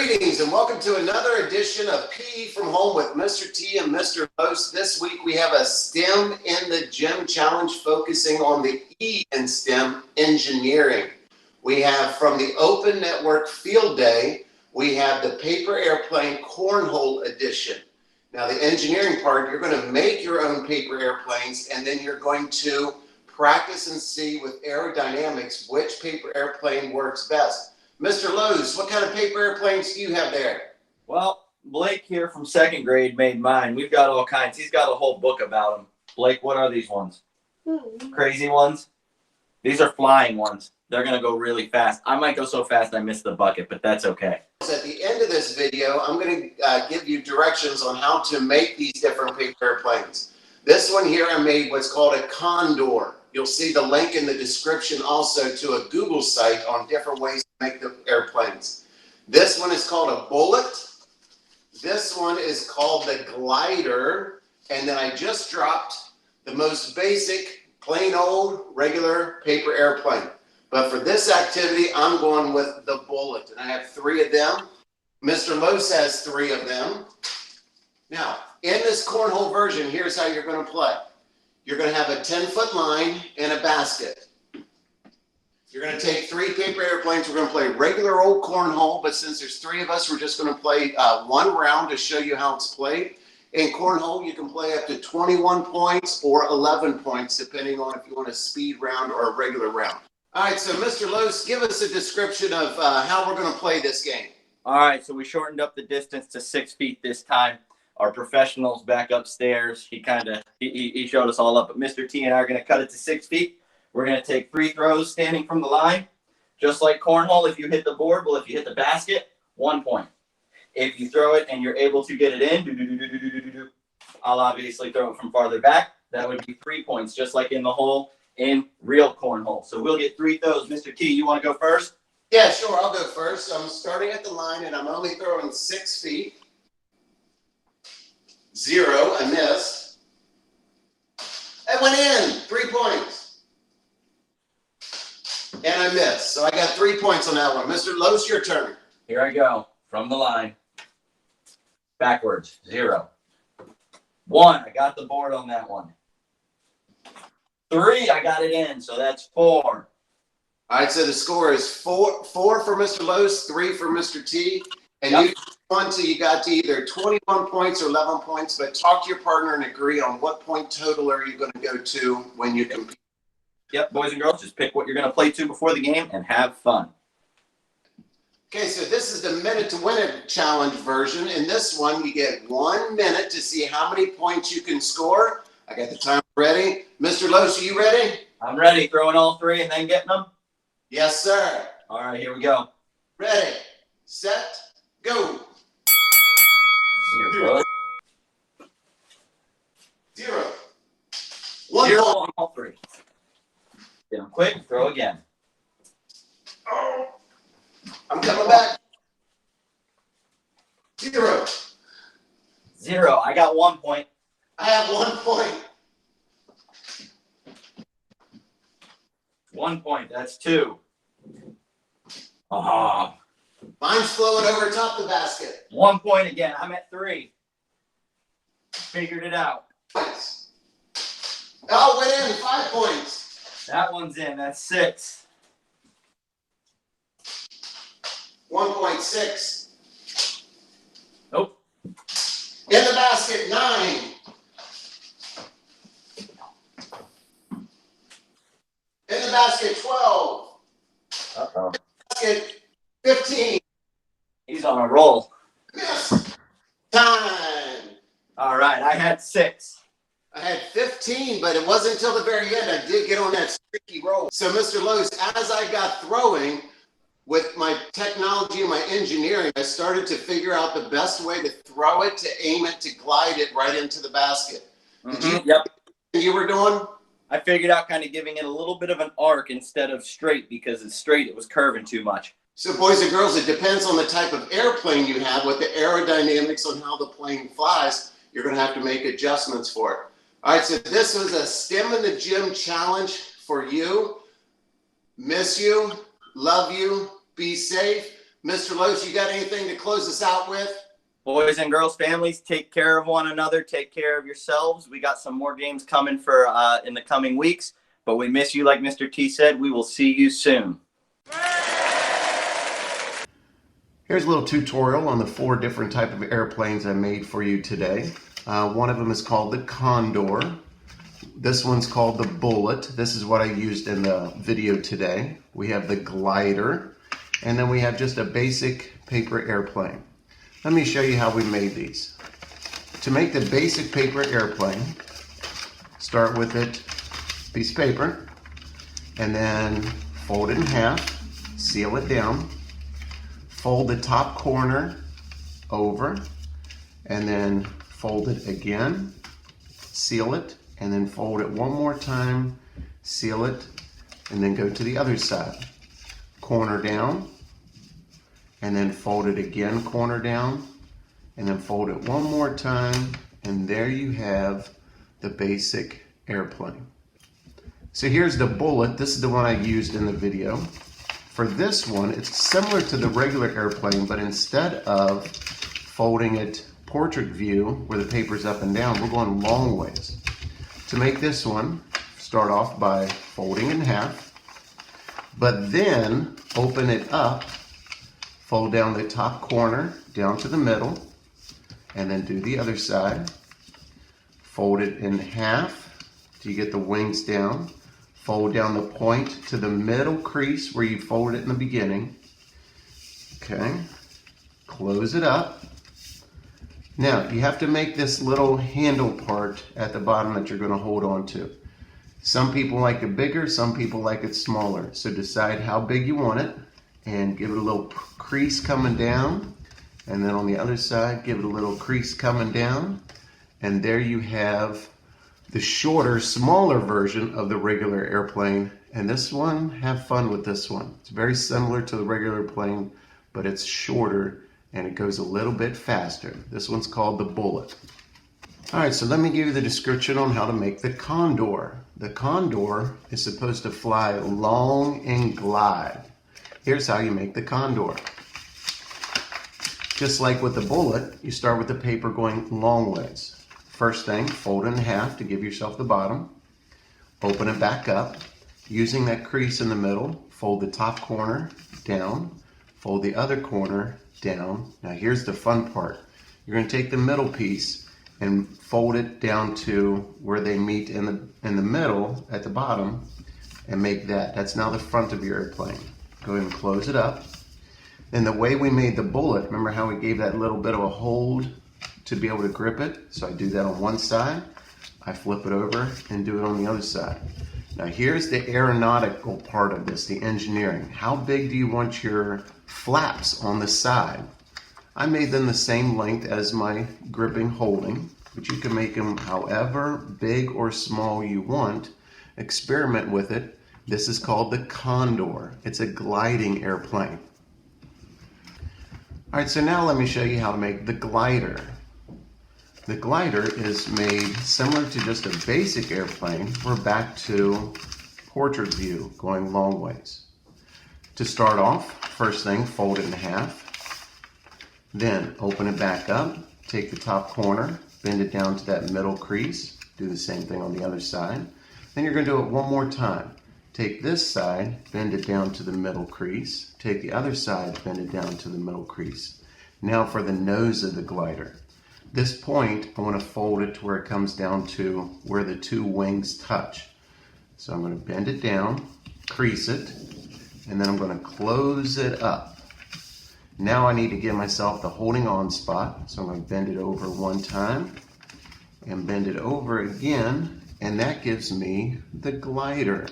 Greetings and welcome to another edition of PE from Home with Mr. T and Mr. Los. This week we have a STEM in the Gym challenge focusing on the E in STEM, engineering. We have from the Open Network Field Day, we have the Paper Airplane Cornhole Edition. Now the engineering part, you're going to make your own paper airplanes and then you're going to practice and see with aerodynamics which paper airplane works best. Mr. Lowe's, what kind of paper airplanes do you have there? Well, Blake here from second grade made mine. We've got all kinds. He's got a whole book about them. Blake, what are these ones? Crazy ones? These are flying ones. They're going to go really fast. I might go so fast I miss the bucket, but that's okay. At the end of this video, I'm going to give you directions on how to make these different paper airplanes. This one here, I made what's called a Condor. You'll see the link in the description also to a Google site on different ways to make the airplanes. This one is called a Bullet. This one is called the Glider. And then I just dropped the most basic, plain old, regular paper airplane. But for this activity, I'm going with the Bullet. And I have 3 of them. Mr. Los has 3 of them. Now, in this cornhole version, here's how you're going to play. You're going to have a 10-foot line and a basket. You're going to take 3 paper airplanes. We're going to play regular old cornhole, but since there's 3 of us, we're just going to play 1 round to show you how it's played. In cornhole, you can play up to 21 points or 11 points, depending on if you want a speed round or a regular round. All right, so Mr. Los, give us a description of how we're going to play this game. All right, so we shortened up the distance to 6 feet this time. Our professionals back upstairs, he showed us all up, but Mr. T and I are going to cut it to 6 feet. We're going to take 3 throws standing from the line. Just like cornhole, if you hit the board, well, if you hit the basket, 1 point. If you throw it and you're able to get it in, I'll obviously throw it from farther back. That would be 3 points, just like in the hole in real cornhole. So we'll get 3 throws. Mr. T, you want to go first? Yeah, sure, I'll go first. I'm starting at the line, and I'm only throwing 6 feet. 0, I missed. I went in, 3 points. And I missed, so I got 3 points on that one. Mr. Los, your turn. Here I go, from the line. Backwards, 0. 1, I got the board on that one. 3, I got it in, so that's 4. All right, so the score is 4 for Mr. Los, 3 for Mr. T. And Yep. you won till you got to either 21 points or 11 points, but talk to your partner and agree on what point total are you going to go to when you compete. Yep, boys and girls, just pick what you're going to play to before the game and have fun. Okay, so this is the Minute to Win It challenge version. In this one, you get 1 minute to see how many points you can score. I got the timer ready. Mr. Los, are you ready? I'm ready, throwing all 3 and then getting them? Yes, sir. All right, here we go. Ready, set, go. 0. 0. 1 0 point. on all 3. Get them quick, throw again. Oh, I'm coming back. 0. 0, I got 1 point. I have 1 point. 1 point, that's 2. Oh, Mine's flowing over top the basket. 1 point again, I'm at 3. Figured it out. Points. Oh, went in, 5 points. That one's in, that's 6. 1.6. Nope. In the basket, 9. In the basket, 12. Uh-oh. Basket, 15. He's on a roll. Miss. Time. All right, I had 6. I had 15, but it wasn't until the very end I did get on that streaky roll. So, Mr. Los, as I got throwing, with my technology and my engineering, I started to figure out the best way to throw it, to aim it, to glide it right into the basket. Did you? Yep. You were doing? I figured out kind of giving it a little bit of an arc instead of straight, because it's straight, it was curving too much. So boys and girls, it depends on the type of airplane you have, with the aerodynamics on how the plane flies. You're going to have to make adjustments for it. All right, so this was a STEM in the Gym challenge for you. Miss you, love you, be safe. Mr. Loach, you got anything to close us out with? Boys and girls, families, take care of one another. Take care of yourselves. We got some more games coming for in the coming weeks, but we miss you like Mr. T said. We will see you soon. Here's a little tutorial on the 4 different type of airplanes I made for you today. One of them is called the Condor. This one's called the Bullet. This is what I used in the video today. We have the Glider, and then we have just a basic paper airplane. Let me show you how we made these. To make the basic paper airplane, start with it, piece of paper, and then fold it in half, seal it down, fold the top corner over, and then fold it again, seal it, and then fold it one more time, seal it, and then go to the other side. Corner down, and then fold it again, corner down, and then fold it one more time, and there you have the basic airplane. So here's the Bullet. This is the one I used in the video. For this one, it's similar to the regular airplane, but instead of folding it portrait view where the paper's up and down, we're going long ways. To make this one, start off by folding in half, but then open it up, fold down the top corner down to the middle, and then do the other side. Fold it in half till you get the wings down. Fold down the point to the middle crease where you folded it in the beginning. Okay, close it up. Now you have to make this little handle part at the bottom that you're going to hold on to. Some people like it bigger, some people like it smaller. So decide how big you want it and give it a little crease coming down. And then on the other side, give it a little crease coming down. And there you have the shorter, smaller version of the regular airplane. And this one, have fun with this one. It's very similar to the regular plane, but it's shorter and it goes a little bit faster. This one's called the Bullet. All right, so let me give you the description on how to make the Condor. The Condor is supposed to fly long and glide. Here's how you make the Condor. Just like with the Bullet, you start with the paper going long ways. First thing, fold it in half to give yourself the bottom. Open it back up. Using that crease in the middle, fold the top corner down. Fold the other corner down. Now here's the fun part. You're going to take the middle piece and fold it down to where they meet in the middle at the bottom and make that. That's now the front of your airplane. Go ahead and close it up. And the way we made the Bullet, remember how we gave that little bit of a hold to be able to grip it? So I do that on one side, I flip it over and do it on the other side. Now here's the aeronautical part of this, the engineering. How big do you want your flaps on the side? I made them the same length as my gripping holding, but you can make them however big or small you want. Experiment with it. This is called the Condor. It's a gliding airplane. All right, so now let me show you how to make the Glider. The Glider is made similar to just a basic airplane. We're back to portrait view, going long ways. To start off, first thing, fold it in half. Then open it back up, take the top corner, bend it down to that middle crease. Do the same thing on the other side. Then you're going to do it one more time. Take this side, bend it down to the middle crease. Take the other side, bend it down to the middle crease. Now for the nose of the Glider. This point, I want to fold it to where it comes down to where the two wings touch. So I'm going to bend it down, crease it, and then I'm going to close it up. Now I need to give myself the holding on spot. So I'm going to bend it over one time and bend it over again, and that gives me the Glider.